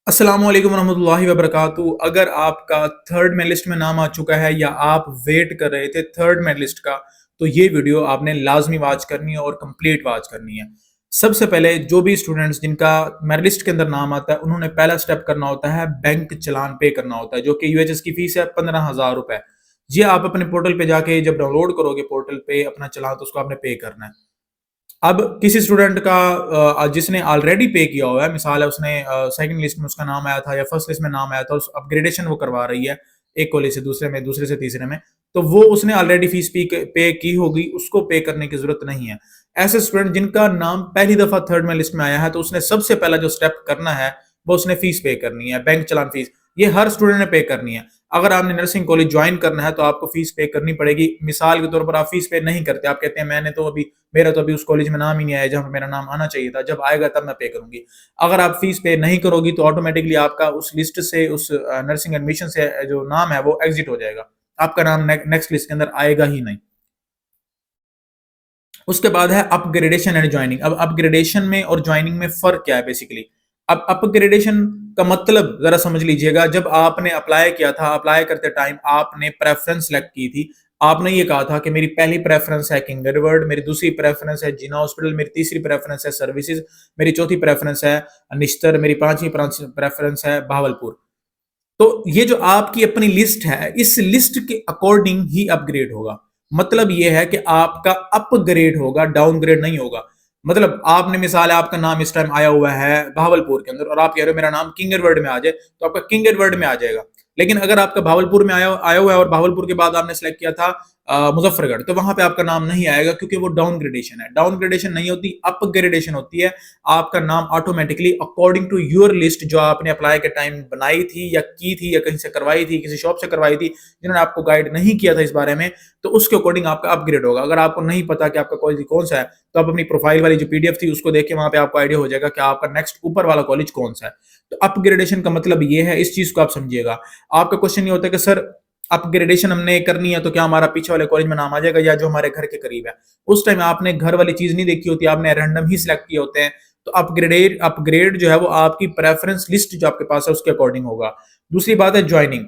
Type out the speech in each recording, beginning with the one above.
अस्सलाम वालेकुम रहमतुल्लाहि व बरकातहू। अगर आपका थर्ड में लिस्ट में नाम आ चुका है या आप वेट कर रहे थे थर्ड में लिस्ट का, तो ये वीडियो आपने लाजमी वॉच करनी है और कंप्लीट वॉच करनी है। सबसे पहले जो भी स्टूडेंट्स जिनका मेरिट लिस्ट के अंदर नाम आता है, उन्होंने पहला स्टेप करना होता है, बैंक चलान पे करना होता है, जो कि यूएचएस की फीस है 15,000 रुपए। जी, आप अपने पोर्टल पे जाके जब डाउनलोड करोगे पोर्टल पे अपना चलान, तो उसको आपने पे करना है। अब किसी स्टूडेंट का जिसने ऑलरेडी पे किया हुआ है, मिसाल है उसने सेकंड लिस्ट में उसका नाम आया था या फर्स्ट लिस्ट में नाम आया था, उस अपग्रेडेशन वो करवा रही है एक कॉलेज से दूसरे में, दूसरे से तीसरे में, तो वो उसने ऑलरेडी फीस पे की होगी, उसको पे करने की जरूरत नहीं है। ऐसे स्टूडेंट जिनका नाम पहली दफा थर्ड में लिस्ट में आया है, तो उसने सबसे पहला जो स्टेप करना है वो उसने फीस पे करनी है, बैंक चलान फीस। ये हर स्टूडेंट ने पे करनी है। अगर आपने नर्सिंग कॉलेज ज्वाइन करना है तो आपको फीस पे करनी पड़ेगी। मिसाल के तौर पर आप फीस पे नहीं करते, आप कहते हैं मेरा तो अभी उस कॉलेज में नाम ही नहीं आया जहां पे मेरा नाम आना चाहिए था, जब आएगा तब मैं पे करूंगी। अगर आप फीस पे नहीं करोगी तो ऑटोमेटिकली आपका उस लिस्ट से, उस नर्सिंग एडमिशन से जो नाम है वो एग्जिट हो जाएगा, आपका नाम नेक्स्ट लिस्ट के अंदर आएगा ही नहीं। उसके बाद है अपग्रेडेशन एंड ज्वाइनिंग। अब अपग्रेडेशन में और ज्वाइनिंग में फर्क क्या है बेसिकली? अब अपग्रेडेशन का मतलब जरा समझ लीजिएगा। जब आपने अप्लाई किया था, अप्लाई करते टाइम आपने प्रेफरेंस सेलेक्ट की थी। आपने ये कहा था कि मेरी पहली प्रेफरेंस है किंग एडवर्ड, मेरी दूसरी प्रेफरेंस है जिना हॉस्पिटल, मेरी तीसरी प्रेफरेंस है सर्विसेज, मेरी चौथी प्रेफरेंस है निश्तर, मेरी पांचवी प्रेफरेंस है बहावलपुर। तो ये जो आपकी अपनी लिस्ट है, इस लिस्ट के अकॉर्डिंग ही अपग्रेड होगा। मतलब ये है कि आपका अपग्रेड होगा, डाउनग्रेड नहीं होगा। मतलब आपने मिसाल है, आपका नाम इस टाइम आया हुआ है भावलपुर के अंदर और आप कह रहे हो मेरा नाम किंग एडवर्ड में आ जाए, तो आपका किंग एडवर्ड में आ जाएगा। लेकिन अगर आपका भावलपुर में आया आया हुआ है और भावलपुर के बाद आपने सेलेक्ट किया था मुजफ्फरगढ़, तो वहां पे आपका नाम नहीं आएगा, क्योंकि वो डाउनग्रेडेशन है। डाउनग्रेडेशन नहीं होती, अपग्रेडेशन होती है। आपका नाम automatically according to your list, जो आपने अप्लाई के टाइम बनाई थी या कहीं से करवाई थी, किसी शॉप से करवाई थी, जिन्होंने आपको गाइड नहीं किया था इस बारे में, तो उसके अकॉर्डिंग आपका अपग्रेड होगा। अगर आपको नहीं पता कि आपका कॉलेज कौन सा है, तो आप अपनी प्रोफाइल वाली जो पीडीएफ थी उसको देख के वहां पे आपको आइडिया हो जाएगा कि आपका नेक्स्ट ऊपर वाला कॉलेज कौन सा है। तो अपग्रेडेशन का मतलब ये है, इस चीज को आप समझिएगा। आपका क्वेश्चन ये होता है कि सर अपग्रेडेशन हमने करनी है तो क्या हमारा पीछे वाले कॉलेज में नाम आ जाएगा या जो हमारे घर के करीब है? उस टाइम आपने घर वाली चीज नहीं देखी होती, आपने रैंडम ही सिलेक्ट किए होते हैं। तो अपग्रेड जो है वो आपकी प्रेफरेंस लिस्ट जो आपके पास है उसके अकॉर्डिंग होगा। दूसरी बात है ज्वाइनिंग।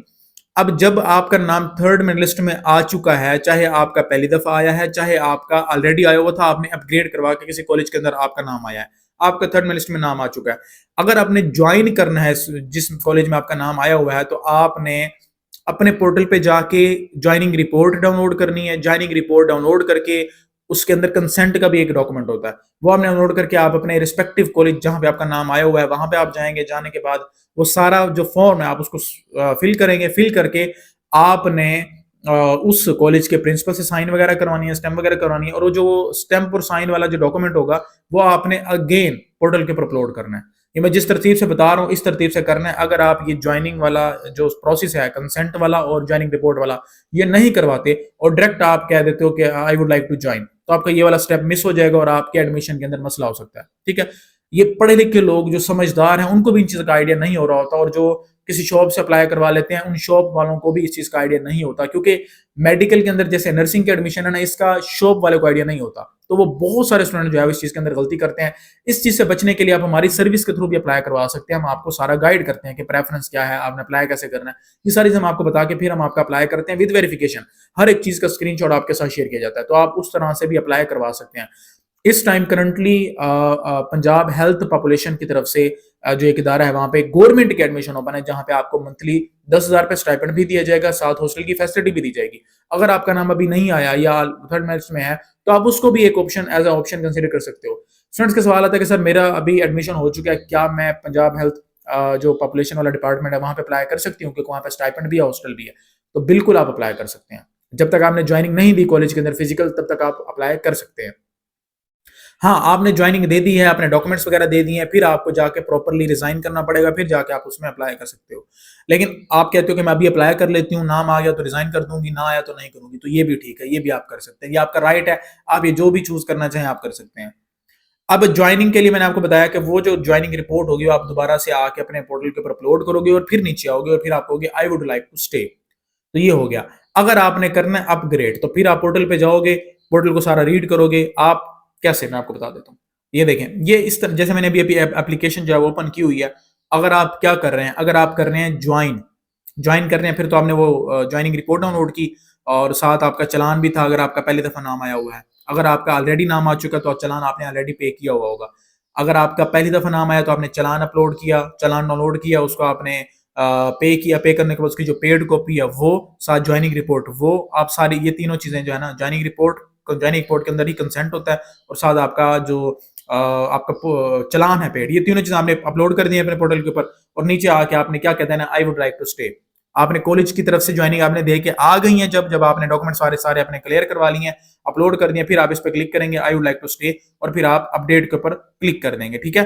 अब जब आपका नाम थर्ड में लिस्ट में आ चुका है, चाहे आपका पहली दफा आया है, चाहे आपका ऑलरेडी आया हुआ था, आपने अपग्रेड करवा के किसी कॉलेज के अंदर आपका नाम आया है, आपका थर्ड में लिस्ट में नाम आ चुका है। अगर आपने ज्वाइन करना है जिस कॉलेज में आपका नाम आया हुआ है, तो आपने अपने पोर्टल पे जाके ज्वाइनिंग रिपोर्ट डाउनलोड करनी है। ज्वाइनिंग रिपोर्ट डाउनलोड करके उसके अंदर कंसेंट का भी एक डॉक्यूमेंट होता है, वो आपने डाउनलोड करके आप अपने रिस्पेक्टिव कॉलेज जहां पे आपका नाम आया हुआ है वहां पे आप जाएंगे। जाने के बाद वो सारा जो फॉर्म है आप उसको फिल करेंगे। फिल करके आपने उस कॉलेज के प्रिंसिपल से साइन वगैरह करवानी है, स्टैम्प वगैरह करवानी है, और वो जो स्टैम्प और साइन वाला जो डॉक्यूमेंट होगा वो आपने अगेन पोर्टल के ऊपर अपलोड करना है। ये मैं जिस तरतीब से बता रहा हूँ इस तरतीब से करना है। अगर आप ये ज्वाइनिंग वाला जो प्रोसेस है, कंसेंट वाला और ज्वाइनिंग रिपोर्ट वाला, ये नहीं करवाते और डायरेक्ट आप कह देते हो कि I would like to join, तो आपका ये वाला स्टेप मिस हो जाएगा और आपके एडमिशन के अंदर मसला हो सकता है। ठीक है, ये पढ़े लिखे लोग जो समझदार हैं उनको भी इन चीज का आइडिया नहीं हो रहा होता, और जो किसी शॉप से अप्लाई करवा लेते हैं उन शॉप वालों को भी इस चीज का आइडिया नहीं होता, क्योंकि मेडिकल के अंदर जैसे नर्सिंग के एडमिशन है ना, इसका शॉप वाले को आइडिया नहीं होता। तो वो बहुत सारे स्टूडेंट जो है इस चीज के अंदर गलती करते हैं। इस चीज से बचने के लिए आप हमारी सर्विस के थ्रू भी अप्लाई करवा सकते हैं। हम आपको सारा गाइड करते हैं कि प्रेफरेंस क्या है, आपने अप्लाई कैसे करना है, ये सारी चीज हम आपको बता के फिर हम आपका अप्लाई करते हैं विद वेरिफिकेशन। हर एक चीज का स्क्रीनशॉट आपके साथ शेयर किया जाता है, तो आप उस तरह से भी अप्लाई करवा सकते हैं। इस time currently Punjab health population की तरफ से जो एक इदारा है वहां पे गवर्नमेंट के एडमिशन ओपन है, जहां पे आपको मंथली 10,000 रुपए स्टाइपेंड भी दिया जाएगा, साथ हॉस्टल की फैसिलिटी भी दी जाएगी। अगर आपका नाम अभी नहीं आया या थर्ड मैरिट में है, तो आप उसको भी एक option as a option consider कर सकते हो। स्टूडेंट्स का सवाल आता है कि सर मेरा अभी एडमिशन हो चुका है, क्या मैं पंजाब हेल्थ जो पॉपुलेशन वाला डिपार्टमेंट है वहां पे अप्लाई कर सकती हूँ, क्योंकि वहां पे स्टाइपेंड भी है, हॉस्टल भी है? तो बिल्कुल आप अप्लाई कर सकते हैं। जब तक आपने ज्वाइनिंग नहीं दी कॉलेज के अंदर फिजिकल, तब तक आप अप्लाई कर सकते हैं। हाँ, आपने ज्वाइनिंग दे दी है, आपने डॉक्यूमेंट्स वगैरह दे दिए हैं, फिर आपको जाके प्रॉपर्ली रिजाइन करना पड़ेगा, फिर जाके आप उसमें अप्लाई कर सकते हो। लेकिन आप कहते हो कि मैं अभी अप्लाई कर लेती हूँ, नाम आ गया तो रिजाइन कर दूंगी, ना आया तो नहीं करूंगी, तो ये भी ठीक है, ये भी आप कर सकते हैं, ये आपका राइट है। आप ये जो भी चूज करना चाहें आप कर सकते हैं। अब ज्वाइनिंग के लिए मैंने आपको बताया कि वो जो ज्वाइनिंग रिपोर्ट होगी वो आप दोबारा से आके अपने पोर्टल के ऊपर अपलोड करोगे और फिर नीचे आओगे और फिर आप कहोगे I would like to stay. तो ये हो गया। अगर आपने करना है अपग्रेड, तो फिर आप पोर्टल पे जाओगे, पोर्टल को सारा रीड करोगे। आप कैसे, मैं आपको बता देता हूँ। ये देखें, ये इस तरह जैसे मैंने अभी एप्लीकेशन जो है ओपन की हुई है। अगर आप क्या कर रहे हैं, अगर आप कर रहे हैं ज्वाइन कर रहे हैं, फिर तो आपने वो ज्वाइनिंग रिपोर्ट डाउनलोड की और साथ आपका चालान भी था, अगर आपका पहली दफा नाम आया हुआ है। अगर आपका ऑलरेडी नाम आ चुका है तो चालान आपने ऑलरेडी पे किया हुआ होगा। अगर आपका पहली दफा नाम आया तो आपने चालान अपलोड किया, चालान डाउनलोड किया, उसको आपने पे किया, पे करने के बाद उसकी जो पेड कॉपी है वो, साथ ज्वाइनिंग रिपोर्ट, वो आप सारी ये तीनों चीजें जो है ना, ज्वाइनिंग रिपोर्ट के अंदर ही कंसेंट होता है और साथ आपका जो आपका चालान है पेड, ये तीनों चीजें आपने अपलोड कर दी है अपने पोर्टल के ऊपर। और नीचे आके आपने क्या कहते हैं ना, I would like to stay, आपने कॉलेज की तरफ से ज्वाइनिंग आपने दे के आ गई है, जब जब आपने डॉक्यूमेंट सारे सारे अपने क्लियर करवा लिए हैं, अपलोड कर दिए, फिर आप इस पर क्लिक करेंगे I would like to stay और फिर आप अपडेट के ऊपर क्लिक कर देंगे। ठीक है।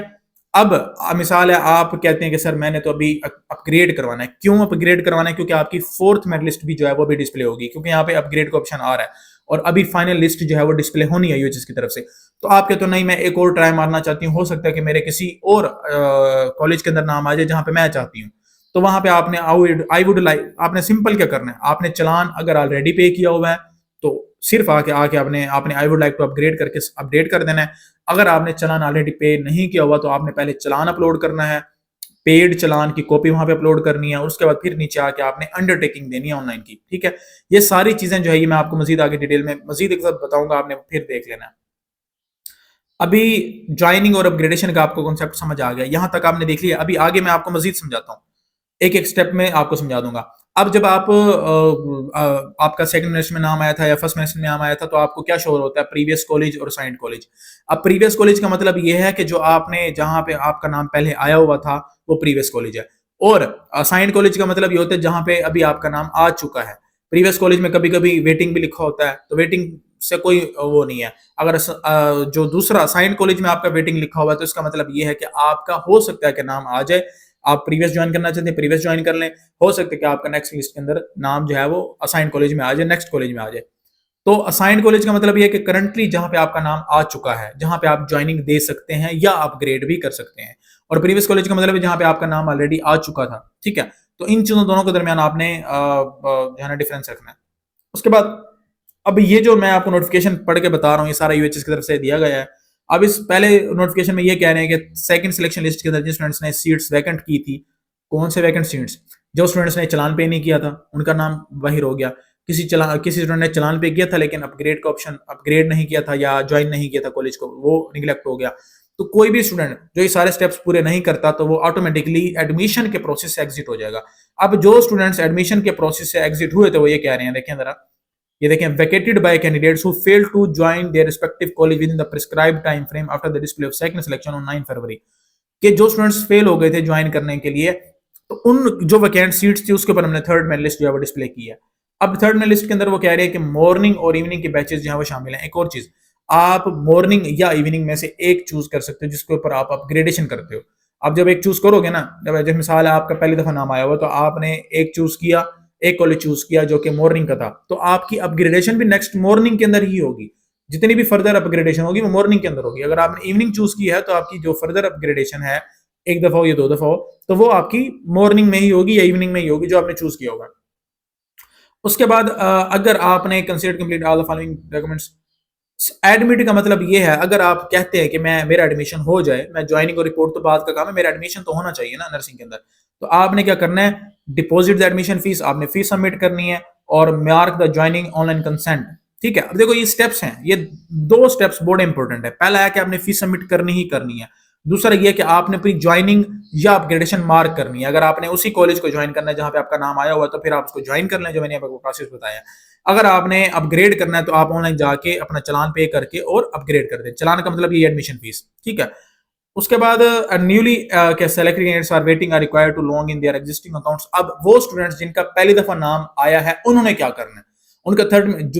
अब मिसाल है आप कहते हैं कि सर मैंने तो अभी अपग्रेड करवाना है। क्यों अपग्रेड करवाना है? क्योंकि आपकी 4th मेरिट लिस्ट भी जो है वो भी डिस्प्ले होगी, क्योंकि यहाँ पे अपग्रेड का ऑप्शन आ रहा है और अभी फाइनल लिस्ट जो है वो डिस्प्ले होनी है यूएचएस की तरफ से। तो आप कहते हो नहीं मैं एक और ट्राई मारना चाहती हूँ, हो सकता है कि मेरे किसी और कॉलेज के अंदर नाम आ जाए जहां पे मैं चाहती हूँ। तो वहां पे आपने आई वुड लाइक, आपने सिंपल क्या करना है, आपने चालान अगर ऑलरेडी पे किया हुआ है तो सिर्फ आके आके आपने आपने I would like to upgrade करके अपडेट कर देना है। अगर आपने चालान ऑलरेडी पे नहीं किया हुआ तो आपने पहले चालान अपलोड करना है, पेड चालान की कॉपी वहां पे अपलोड करनी है, उसके बाद फिर नीचे आके आपने अंडरटेकिंग देनी है ऑनलाइन की। ठीक है। ये सारी चीजें जो है ये मैं आपको मजीद आगे डिटेल में मजीद एक साथ बताऊंगा, आपने फिर देख लेना है। अभी ज्वाइनिंग और अपग्रेडेशन का आपको कॉन्सेप्ट समझ आ गया, यहां तक आपने देख लिया। अभी आगे मैं आपको मजीद समझाता हूँ, एक एक स्टेप में आपको समझा दूंगा। अब जब आप आपका सेकंड लिस्ट में नाम आया था या फर्स्ट लिस्ट में नाम आया था तो आपको क्या शो होता है, प्रीवियस कॉलेज और असाइंड कॉलेज। अब प्रीवियस कॉलेज का मतलब ये है कि जो आपने जहां पे आपका नाम पहले आया हुआ था वो प्रीवियस कॉलेज है, और असाइंड कॉलेज का मतलब ये होता है जहां पे अभी आपका नाम आ चुका है। प्रीवियस कॉलेज में कभी कभी वेटिंग भी लिखा होता है, तो वेटिंग से कोई वो नहीं है। अगर जो दूसरा असाइंड कॉलेज में आपका वेटिंग लिखा हुआ है तो इसका मतलब ये है कि आपका हो सकता है कि नाम आ जाए, आप प्रीवियस ज्वाइन करना चाहते हैं प्रीवियस ज्वाइन कर लें, हो सकता है कि आपका नेक्स्ट लिस्ट के अंदर नाम जो है वो असाइंड कॉलेज में आ जाए, नेक्स्ट कॉलेज में आ जाए। तो असाइंड कॉलेज का मतलब ये है कि करंटली जहां पे आपका नाम आ चुका है, जहां पे आप ज्वाइनिंग दे सकते हैं या अपग्रेड भी कर सकते हैं। और प्रीवियस कॉलेज का मतलब है जहां पे आपका नाम ऑलरेडी आ चुका था। ठीक है। तो इन चीजों दोनों के दरमियान आपने जो है ना डिफरेंस रखना है। उसके बाद अब ये जो मैं आपको नोटिफिकेशन पढ़ के बता रहा हूँ ये सारा यूएचएस की तरफ से दिया गया है। अब इस पहले नोटिफिकेशन में ये कह रहे हैं कि सेकंड सिलेक्शन लिस्ट के अंदर जिन स्टूडेंट्स ने सीट्स वैकेंट की थी, कौन से वैकेंट सीट्स, जो स्टूडेंट्स ने चलान पे नहीं किया था उनका नाम बाहर हो गया। किसी स्टूडेंट ने चलान पे किया था लेकिन अपग्रेड का ऑप्शन अपग्रेड नहीं किया था या ज्वाइन नहीं किया था कॉलेज को, वो निगलेक्ट हो गया। तो कोई भी स्टूडेंट जो ये सारे स्टेप्स पूरे नहीं करता तो वो ऑटोमेटिकली एडमिशन के प्रोसेस से एग्जिट हो जाएगा। अब जो स्टूडेंट्स एडमिशन के प्रोसेस से एग्जिट हुए थे वो ये कह रहे हैं, देखें जरा, ये देखें, vacated by candidates who fail to join their respective college within the prescribed time frame after the display of second selection on 9 February. कि जो स्टूडेंट्स फेल हो गए थे ज्वाइन करने के लिए, तो उन जो वैकेंट सीट्स थी उसके ऊपर हमने थर्ड मेरिट लिस्ट जो है वो डिस्प्ले की है। अब थर्ड मेरिट लिस्ट के अंदर वो कह रहे हैं कि मॉर्निंग और इवनिंग के बैचेस जो है वो शामिल हैं। एक और चीज, आप मॉर्निंग या इवनिंग में से एक चूज कर सकते हो जिसके ऊपर आप अपग्रेडेशन करते हो। आप जब एक चूज करोगे ना, जब मिसाल है आपका पहली दफा नाम आया हुआ तो आपने एक चूज किया, एक कॉलेज चूज किया जो कि मॉर्निंग का था, तो आपकी अपग्रेडेशन भी नेक्स्ट मॉर्निंग के अंदर ही होगी। जितनी भी फर्दर अपग्रेडेशन होगी वो मॉर्निंग के अंदर होगी। अगर आपने इवनिंग चूज की है तो आपकी जो फर्दर अपग्रेडेशन है, एक दफा हो या 2 दफा हो, तो वो आपकी मॉर्निंग में ही होगी या इवनिंग में ही होगी जो आपने चूज किया होगा। उसके बाद अगर आपने consider complete all the following documents, admit का मतलब ये है अगर आप कहते हैं कि मैं मेरा एडमिशन हो जाए, मैं ज्वाइनिंग और रिपोर्ट तो बात का काम है, मेरा एडमिशन तो होना चाहिए ना नर्सिंग के अंदर, तो आपने क्या करना है, डिपॉजिट द एडमिशन फीस, आपने फीस सबमिट करनी है और mark the joining online consent. ठीक है। अब देखो ये स्टेप्स हैं, ये 2 स्टेप्स बहुत इंपॉर्टेंट है। पहला है कि आपने फीस सबमिट करनी ही करनी है, दूसरा ये कि आपने अपनी ज्वाइनिंग या अपग्रेडेशन मार्क करनी है। अगर आपने उसी कॉलेज को ज्वाइन करना है जहां पे आपका नाम आया हुआ है तो फिर आप उसको ज्वाइन कर लें, जो मैंने आपको प्रोसेस बताया। अगर आपने अपग्रेड करना है तो आप ऑनलाइन जाके अपना चालान पे करके और अपग्रेड कर दें। चालान का मतलब ये एडमिशन फीस। ठीक है। उसके बाद newly selected candidates are waiting are required to log in their existing accounts. अब वो स्टूडेंट्स जिनका पहली दफा नाम आया है उन्होंने क्या करना है, उनका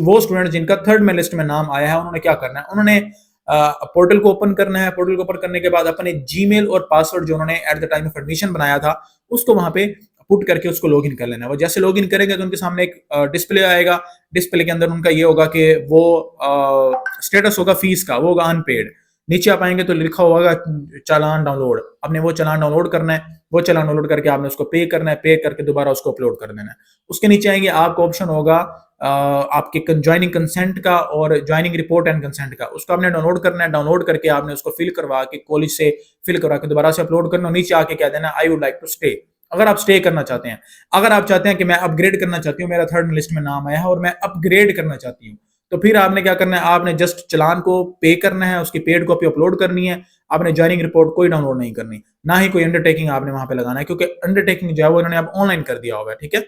वो स्टूडेंट जिनका थर्ड में लिस्ट में नाम आया है उन्होंने क्या करना है, उन्होंने पोर्टल को ओपन करना है। पोर्टल को ओपन करने के बाद अपने जीमेल और पासवर्ड जो उन्होंने at the time of admission बनाया था उसको वहां पे पुट करके उसको लॉगिन कर लेना है। वो जैसे लॉगिन करेंगे तो उनके सामने एक डिस्प्ले आएगा, डिस्प्ले के अंदर उनका ये होगा कि वो स्टेटस होगा फीस का, वो होगा अनपेड। नीचे आप आएंगे तो लिखा होगा चालान डाउनलोड, आपने वो चालान डाउनलोड करना है, वो चालान डाउनलोड करके आपने उसको पे करना है, पे करके दोबारा उसको अपलोड कर देना है। उसके नीचे आएंगे आपका ऑप्शन होगा आपके ज्वाइनिंग कंसेंट का और ज्वाइनिंग रिपोर्ट एंड कंसेंट का, उसको आपने डाउनलोड करना है। डाउनलोड करके आपने उसको फिल करवा के कॉलेज से फिल करवा के दोबारा से अपलोड करना, नीचे आके कह देना I would like to stay, अगर आप स्टे करना चाहते हैं। अगर आप चाहते हैं कि मैं अपग्रेड करना चाहती हूँ, मेरा थर्ड लिस्ट में नाम आया है और मैं अपग्रेड करना चाहती हूँ, तो फिर आपने क्या करना है, आपने जस्ट चलान को पे करना है, उसकी पेड कॉपी अपलोड करनी है। आपने ज्वाइनिंग रिपोर्ट कोई डाउनलोड नहीं करनी, ना ही कोई अंडरटेकिंग आपने वहां पे लगाना है, क्योंकि अंडरटेकिंग जो है वो इन्होंने अब ऑनलाइन कर दिया होगा, ठीक है।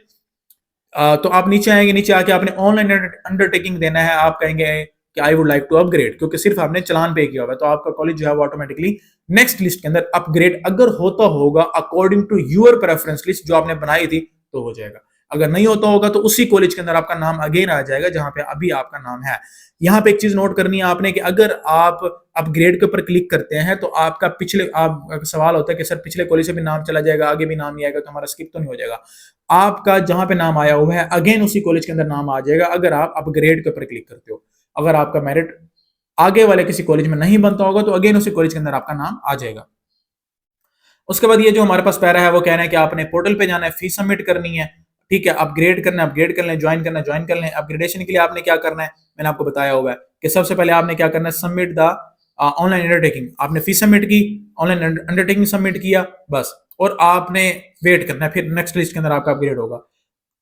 तो आप नीचे आएंगे, नीचे आके आपने ऑनलाइन अंडरटेकिंग देना है। आप कहेंगे कि I would like to upgrade, क्योंकि सिर्फ आपने चलान पे किया हुआ है, तो आपका कॉलेज जो है वो ऑटोमेटिकली नेक्स्ट लिस्ट के अंदर अपग्रेड अगर होता होगा according to your preference list जो आपने बनाई थी तो हो जाएगा। अगर नहीं होता होगा तो उसी कॉलेज के अंदर आपका नाम अगेन आ जाएगा जहां पे अभी आपका नाम है। यहाँ पे एक चीज नोट करनी है आपने कि अगर आप अपग्रेड के ऊपर क्लिक करते हैं तो आपका पिछले आप सवाल होता है कि सर पिछले कॉलेज से भी नाम चला जाएगा, आगे भी नाम नहीं आएगा, तो हमारा स्किप तो नहीं हो जाएगा। आपका जहां पे नाम आया हुआ है अगेन उसी कॉलेज के अंदर नाम आ जाएगा अगर आप अपग्रेड के ऊपर क्लिक करते हो। अगर आपका मेरिट आगे वाले किसी कॉलेज में नहीं बनता होगा तो अगेन उसी कॉलेज के अंदर आपका नाम आ जाएगा। उसके बाद ये जो हमारे पास पैरा है वो कह रहा है कि आपने पोर्टल पे जाना है, फीस सबमिट करनी है, ठीक है, अपग्रेड करना है अपग्रेड कर लें, ज्वाइन करना है ज्वाइन कर लें। अपग्रेडेशन के लिए आपने क्या करना है, मैंने आपको बताया हुआ है कि सबसे पहले आपने क्या करना है, सबमिट द ऑनलाइन अंडरटेकिंग। आपने फीस सबमिट की, ऑनलाइन अंडरटेकिंग सबमिट किया, बस, और आपने वेट करना है, फिर नेक्स्ट लिस्ट के अंदर आपका अपग्रेड होगा।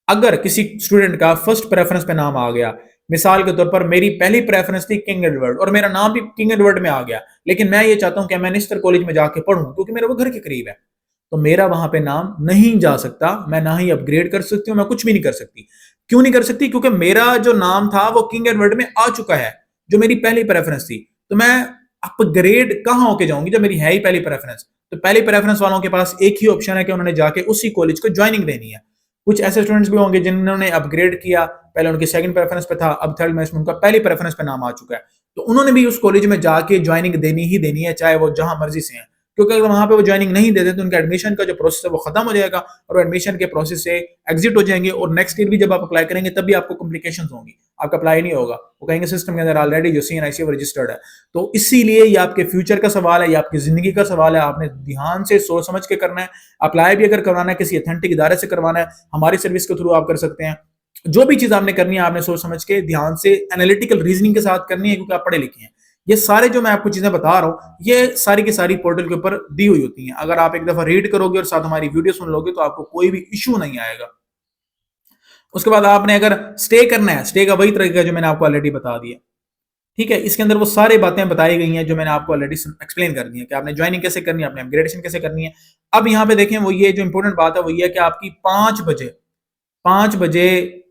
अगर किसी स्टूडेंट का फर्स्ट प्रेफरेंस पे नाम आ गया, मिसाल के तौर पर मेरी पहली प्रेफरेंस थी किंग एडवर्ड और मेरा नाम भी किंग एडवर्ड में आ गया, लेकिन मैं ये चाहता हूं कि मैं निस्तर कॉलेज में जाके पढ़ूं क्योंकि मेरे वो घर के करीब है, तो मेरा वहां पे नाम नहीं जा सकता। मैं ना ही अपग्रेड कर सकती हूँ, मैं कुछ भी नहीं कर सकती। क्यों नहीं कर सकती? क्योंकि मेरा जो नाम था वो किंग एडवर्ड में आ चुका है, जो मेरी पहली प्रेफरेंस थी। तो मैं अपग्रेड कहां होके जाऊंगी जब मेरी है ही पहली प्रेफरेंस? तो पहली प्रेफरेंस वालों के पास एक ही ऑप्शन है कि उन्होंने जाके उसी कॉलेज को ज्वाइनिंग देनी है। कुछ ऐसे स्टूडेंट्स भी होंगे जिन्होंने अपग्रेड किया, पहले उनकी सेकंड प्रेफरेंस पे था, अब थर्ड में उनका पहली प्रेफरेंस पे नाम आ चुका है, तो उन्होंने भी उस कॉलेज में जाके ज्वाइनिंग देनी ही देनी है, चाहे वो जहां मर्जी से हैं। क्योंकि अगर वहां पे वो ज्वाइनिंग नहीं देते तो उनका एडमिशन का जो प्रोसेस है वो खत्म हो जाएगा और एडमिशन के प्रोसेस से एग्जिट हो जाएंगे, और नेक्स्ट ईयर भी जब आप अप्लाई करेंगे तब भी आपको कॉम्प्लिकेशन होंगी, आपका अप्लाई नहीं होगा। वो कहेंगे सिस्टम के अंदर ऑलरेडी जो CNIC रजिस्टर्ड है। तो इसीलिए ये आपके फ्यूचर का सवाल है, ये आपकी जिंदगी का सवाल है, आपने ध्यान से सोच समझ के करना है। अप्लाई भी अगर करवाना है किसी अथेंटिक इदारे से करवाना है, हमारी सर्विस के थ्रू आप कर सकते हैं। जो भी चीज आपने करनी है आपने सोच समझ के ध्यान से एनालिटिकल रीजनिंग के साथ करनी है, क्योंकि आप पढ़े लिखे हैं। ये सारे जो मैं आपको चीजें बता रहा हूं ये सारी की सारी पोर्टल के ऊपर दी हुई होती हैं। अगर आप एक दफा रीड करोगे और साथ हमारी वीडियो सुन लोगे तो आपको कोई भी इशू नहीं आएगा। उसके बाद आपने अगर स्टे करना है, स्टे का वही तरीका जो मैंने आपको ऑलरेडी बता दिया, ठीक है। इसके अंदर वो सारी बातें बताई गई हैं जो मैंने आपको ऑलरेडी एक्सप्लेन कर दी है कि आपने ज्वाइनिंग कैसे करनी है, आपने अपग्रेडेशन कैसे करनी है। अब यहाँ पे देखें, वो ये जो इंपॉर्टेंट बात है वो ये है कि आपकी 5 बजे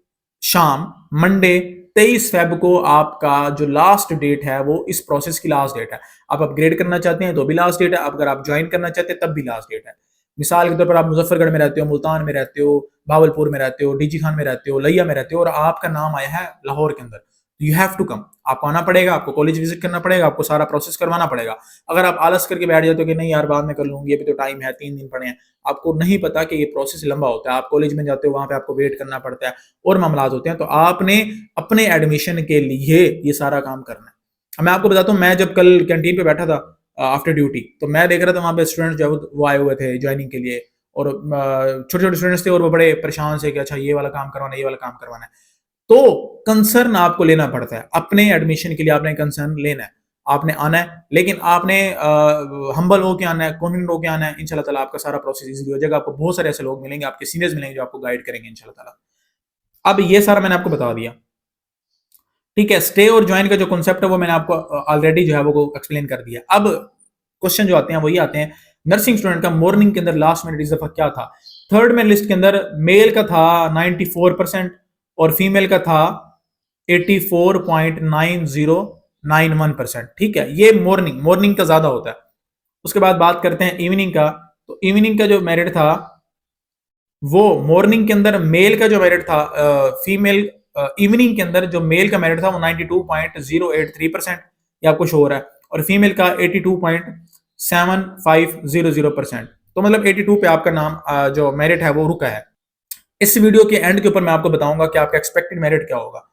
शाम मंडे 23 फेब को आपका जो लास्ट डेट है वो इस प्रोसेस की लास्ट डेट है। आप अपग्रेड करना चाहते हैं तो भी लास्ट डेट है, अगर आप ज्वाइन करना चाहते हैं तब भी लास्ट डेट है। मिसाल के तौर पर आप मुजफ्फरगढ़ में रहते हो, मुल्तान में रहते हो, भावलपुर में रहते हो, डीजी खान में रहते हो, लिया में रहते हो, और आपका नाम आया है लाहौर के अंदर, यू हैव टू कम। आपको आना पड़ेगा, आपको कॉलेज विजिट करना पड़ेगा, आपको सारा प्रोसेस करवाना पड़ेगा। अगर आप आलस करके बैठ जाते हो कि नहीं यार बाद में कर लूंगी, अभी तो टाइम है, 3 दिन पड़े हैं, आपको नहीं पता कि ये प्रोसेस लंबा होता है। आप कॉलेज में जाते हो, वहां पे आपको वेट करना पड़ता है और मामलात होते हैं, तो आपने अपने एडमिशन के लिए ये सारा काम करना है। अब मैं आपको बताता हूँ, मैं जब कल कैंटीन पे बैठा था आफ्टर ड्यूटी, तो मैं देख रहा था वहां पे स्टूडेंट्स जो वो आए हुए थे ज्वाइनिंग के लिए, और छोटे छोटे स्टूडेंट्स थे और वो बड़े परेशान से कि अच्छा ये वाला काम करवाना है, ये वाला काम करवाना है। तो कंसर्न आपको लेना पड़ता है अपने एडमिशन के लिए, आपने कंसर्न लेना है, आपने आना है, लेकिन आपने हम्बल होके आना है, कॉन्फिडेंट होके आना है। इंशाल्लाह ताला आपका सारा प्रोसेस इजीली हो जाएगा। आपको बहुत सारे ऐसे लोग मिलेंगे, आपके सीनियर्स मिलेंगे जो आपको गाइड करेंगे इंशाल्लाह ताला। अब ये सारा मैंने आपको बता दिया, ठीक है। स्टे और ज्वाइन का जो कॉन्सेप्ट है वो मैंने आपको ऑलरेडी जो है वो एक्सप्लेन कर दिया। अब क्वेश्चन जो आते हैं वही आते हैं, नर्सिंग स्टूडेंट का मॉर्निंग के अंदर लास्ट मिनट इस दफा क्या था? थर्ड में लिस्ट के अंदर मेल का था 94% और फीमेल का था 84.9091%, ठीक है। ये मॉर्निंग का ज्यादा होता है। उसके बाद बात करते हैं इवनिंग का, तो इवनिंग का जो मेरिट था वो मॉर्निंग के अंदर मेल का जो मेरिट था, फीमेल इवनिंग के अंदर जो मेल का मेरिट था वो 92.083% या कुछ हो रहा है, और फीमेल का 82.7500%। तो मतलब 82 पे आपका नाम जो मेरिट है वो रुका है। इस वीडियो के एंड के ऊपर मैं आपको बताऊंगा कि आपका एक्सपेक्टेड मेरिट क्या होगा।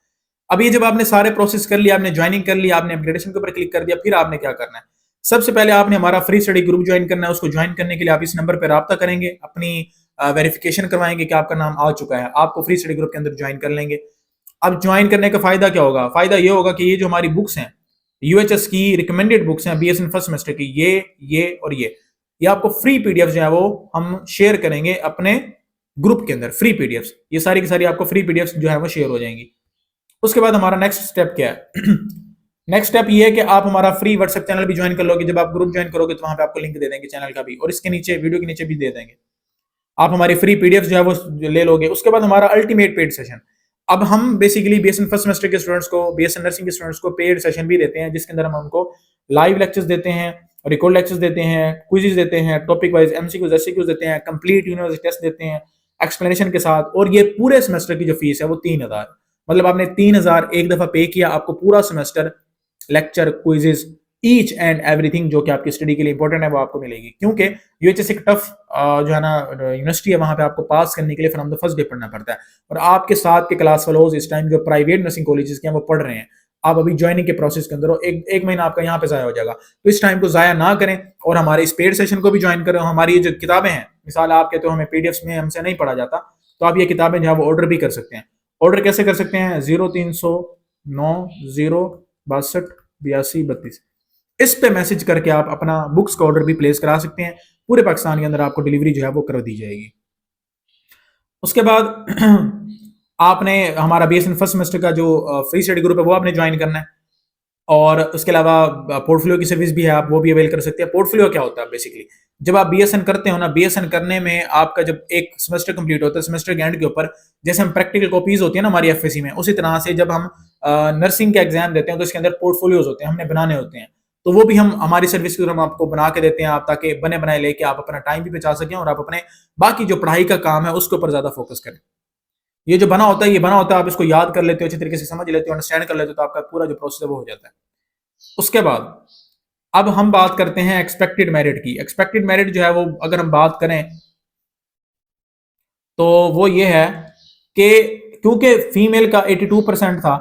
अब ये जब आपने सारे प्रोसेस कर लिया, आपने ज्वाइनिंग कर लिया, आपने अपग्रेडेशन के ऊपर क्लिक कर दिया, फिर आपने क्या करना है? सबसे पहले आपने हमारा फ्री स्टडी ग्रुप ज्वाइन करना है। उसको ज्वाइन करने के लिए आप इस नंबर पर राब्ता करेंगे, अपनी वेरिफिकेशन करवाएंगे कि आपका नाम आ चुका है, आपको फ्री स्टडी ग्रुप के अंदर ज्वाइन कर लेंगे। अब ज्वाइन करने का फायदा क्या होगा? फायदा ये होगा कि ये जो हमारी बुक्स हैं, यूएचएस की रिकमेंडेड बुक्स हैं बीएसएन फर्स्ट सेमेस्टर की, ये और ये आपको फ्री पीडीएफ जो है वो हम शेयर करेंगे अपने ग्रुप के अंदर, फ्री पीडीएफ। ये सारी की सारी आपको फ्री पीडीएफ जो है वो शेयर हो जाएंगी। उसके बाद हमारा नेक्स्ट स्टेप क्या है? नेक्स्ट स्टेप ये है कि आप हमारा फ्री व्हाट्सएप चैनल भी ज्वाइन कर लोगे। जब आप ग्रुप ज्वाइन करोगे तो वहां पे आपको लिंक दे देंगे चैनल का भी, और इसके नीचे वीडियो के नीचे भी दे देंगे। आप हमारी फ्री पीडीएफ जो है वो ले लोगे। उसके बाद हमारा अल्टीमेट पेड सेशन, अब हम बेसिकली बीएसएन फर्स्ट सेमेस्टर के स्टूडेंट्स को, बीएसएन नर्सिंग के स्टूडेंट्स को पेड सेशन भी देते हैं, जिसके अंदर हम उनको लाइव लेक्चर्स देते हैं, रिकॉर्ड लेक्चर्स देते हैं, क्विज़ देते हैं, टॉपिक वाइज एमसीक्यूज एससीक्यूज देते हैं, कंप्लीट यूनिवर्सिटी टेस्ट देते हैं एक्सप्लेनेशन के साथ। और ये पूरे सेमेस्टर की जो फीस है वो 3000, मतलब आपने 3000 एक दफा पे किया, आपको पूरा semester lecture, quizzes, each and everything जो कि आपकी स्टडी के लिए इंपॉर्टेंट है वो आपको मिलेगी। क्योंकि यूएचएस एक टफ जो है ना यूनिवर्सिटी है, वहां पे आपको पास करने के लिए फ्रॉम द फर्स्ट डे पढ़ना पड़ता है। और आपके साथ के क्लास फेलोज इस टाइम जो प्राइवेट नर्सिंग कॉलेजेस के हैं वो पढ़ रहे हैं, आप अभी ज्वाइनिंग के प्रोसेस के अंदर हो, एक महीना आपका यहाँ पे जाया हो जाएगा। तो इस टाइम को जाया ना करें और हमारे इस पेड सेशन को भी ज्वाइन करें। हमारी जो किताबें हैं, मिसाल आप कहते हो हमें पीडीएफ में हमसे नहीं पढ़ा जाता, तो आप ये किताबें जो है वो ऑर्डर भी कर सकते हैं। ऑर्डर कैसे कर सकते हैं? 0309 062 82 इस पे मैसेज करके आप अपना बुक्स का ऑर्डर भी प्लेस करा सकते हैं। पूरे पाकिस्तान के अंदर आपको डिलीवरी जो है वो कर दी जाएगी। उसके बाद आपने हमारा बीएसएन फर्स्ट सेमेस्टर का जो फ्री स्टडी ग्रुप है वो आपने ज्वाइन करना है। और उसके अलावा पोर्टफोलियो की सर्विस भी है, आप वो भी अवेल कर सकते हैं। पोर्टफोलियो क्या होता है? बेसिकली जब आप बीएसएन करते हो ना, बीएसएन करने में आपका जब एक सेमेस्टर कंप्लीट होता है, सेमेस्टर के एंड के ऊपर जैसे हम प्रैक्टिकल कॉपीज होती है ना हमारी एफएससी में, उसी तरह से जब हम नर्सिंग के एग्जाम देते हैं तो इसके अंदर पोर्टफोलियोज होते हैं, हमने बनाने होते हैं। तो वो भी हम हमारी सर्विस के हम आपको बना के देते हैं, आप ताकि बने बनाए लेके आप अपना टाइम भी बचा सकें और आप अपने बाकी जो पढ़ाई का काम है उसके ऊपर ज्यादा फोकस करें। ये जो बना होता है, ये बना होता है, आप इसको याद कर लेते हो, अच्छी तरीके से समझ लेते हो, अंडरस्टैंड कर लेते हो, तो आपका पूरा जो प्रोसेस है वो हो जाता है। उसके बाद अब हम बात करते हैं एक्सपेक्टेड मेरिट की। एक्सपेक्टेड मेरिट जो है वो अगर हम बात करें तो वो ये है कि क्योंकि फीमेल का 82% था,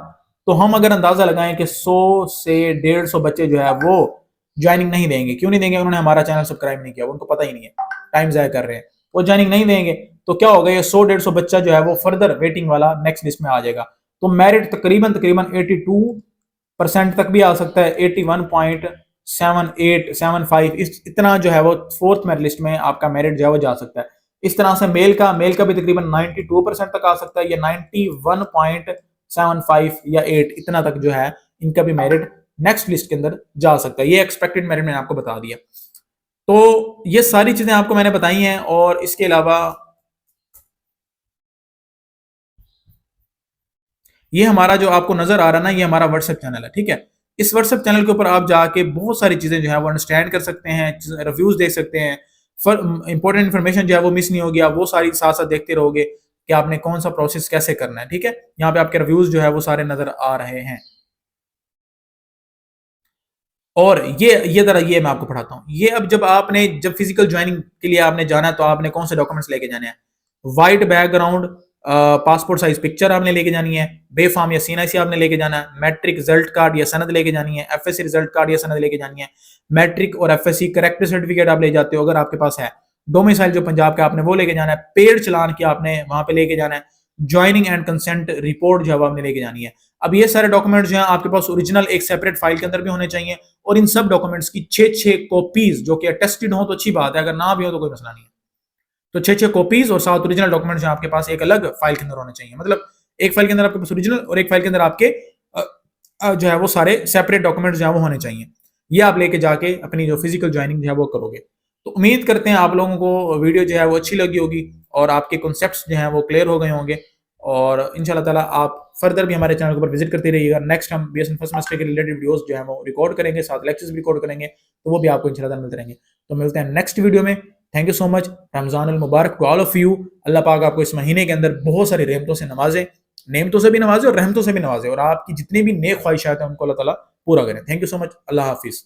तो हम अगर अंदाजा लगाएं कि 100 से 150 बच्चे जो है वो ज्वाइनिंग नहीं देंगे। क्यों नहीं देंगे? उन्होंने हमारा चैनल सब्सक्राइब नहीं किया, उनको पता ही नहीं है, टाइम जाया कर रहे हैं, वो ज्वाइनिंग नहीं देंगे। तो क्या होगा, ये 100-150 बच्चा जो है वो फर्दर वेटिंग वाला नेक्स्ट लिस्ट में आ जाएगा। तो मेरिट तकरीबन 82% तक भी आ सकता है, 81.7875 इतना जो है वो फोर्थ मेरिट लिस्ट में आपका मेरिट जो है वो जा सकता है। इस तरह से मेल का भी तकरीबन 92% तक आ सकता है, या 91.75 या 8 इतना तक जो है इनका भी मेरिट नेक्स्ट लिस्ट के अंदर जा सकता है। ये एक्सपेक्टेड मेरिट मैंने आपको बता दिया। तो ये सारी चीजें आपको मैंने बताई हैं। और इसके अलावा ये हमारा जो आपको नजर आ रहा है ना, ये हमारा व्हाट्सएप चैनल है, ठीक है। इस व्हाट्सएप चैनल के ऊपर आप जाके बहुत सारी चीजें जो है वो अंडरस्टैंड कर सकते हैं, रिव्यूज देख सकते हैं, इंपॉर्टेंट इन्फॉर्मेशन जो है वो मिस नहीं होगी, आप वो सारी साथ साथ देखते रहोगे कि आपने कौन सा प्रोसेस कैसे करना है, ठीक है। यहाँ पे आपके रिव्यूज जो है वो सारे नजर आ रहे हैं। और ये जरा ये मैं आपको पढ़ाता हूँ। ये अब जब फिजिकल ज्वाइनिंग के लिए आपने जाना है तो आपने कौन से डॉक्यूमेंट्स लेके जाने हैं? White background, passport size picture आपने लेके जानी है, बेफाम या सीएनआईसी आपने लेके जाना है, मैट्रिक रिजल्ट कार्ड या सनद लेके जानी है, एफएससी रिजल्ट कार्ड या सनद लेके जानी है, मैट्रिक और एफएससी करेक्टर सर्टिफिकेट आप ले जाते हो अगर आपके पास है, डोमिसाइल जो पंजाब का आपने वो लेके जाना है, पेड चलान की आपने वहां पे लेके जाना है, ज्वाइनिंग एंड कंसेंट रिपोर्ट जो है आपने लेके जानी है। अब ये सारे डॉक्यूमेंट्स जो है आपके पास ओरिजिनल एक सेपरेट फाइल के अंदर भी होने चाहिए, और इन सब डॉक्यूमेंट्स की 6 कॉपीज जो कि अटेस्टेड हो तो अच्छी बात है, अगर ना भी हो तो कोई मसला नहीं है। तो 6 कॉपीज और 7 ओरिजिनल डॉक्यूमेंट्स जो आपके पास एक अलग फाइल के अंदर होने चाहिए। मतलब एक फाइल के अंदर आपके पास ओरिजिनल और एक फाइल के अंदर आपके जो है वो सारे सेपरेट डॉक्यूमेंट्स जो है वो होने चाहिए। ये आप लेके जाके अपनी जो फिजिकल ज्वाइनिंग जो है वो करोगे। तो उम्मीद करते हैं आप लोगों को वीडियो जो है वो अच्छी लगी होगी और आपके कॉन्सेप्ट्स जो हैं वो क्लियर हो गए होंगे। और इंशाल्लाह ताला आप फर्दर भी हमारे चैनल के ऊपर विजिट करते रहिएगा। नेक्स्ट हम बीएसएन फर्स्ट सेमेस्टर के रिलेटेड वीडियोस जो है वो रिकॉर्ड करेंगे, साथ लेक्चर्स भी रिकॉर्ड करेंगे, तो वो भी आपको इंशाल्लाह ताला मिलते रहेंगे। तो मिलते हैं नेक्स्ट वीडियो में। Thank you so much. Ramzan अल मुबारक टू ऑल ऑफ यू। अल्लाह पाक आपको इस महीने के अंदर बहुत सारी रहमतों से नवाजे, नेमतों से भी नवाजे और रहमतों से भी नवाजे, और आपकी जितनी भी नेक ख्वाहिशात हैं उनको अल्लाह ताला पूरा करें। Thank you so much. Allah Hafiz.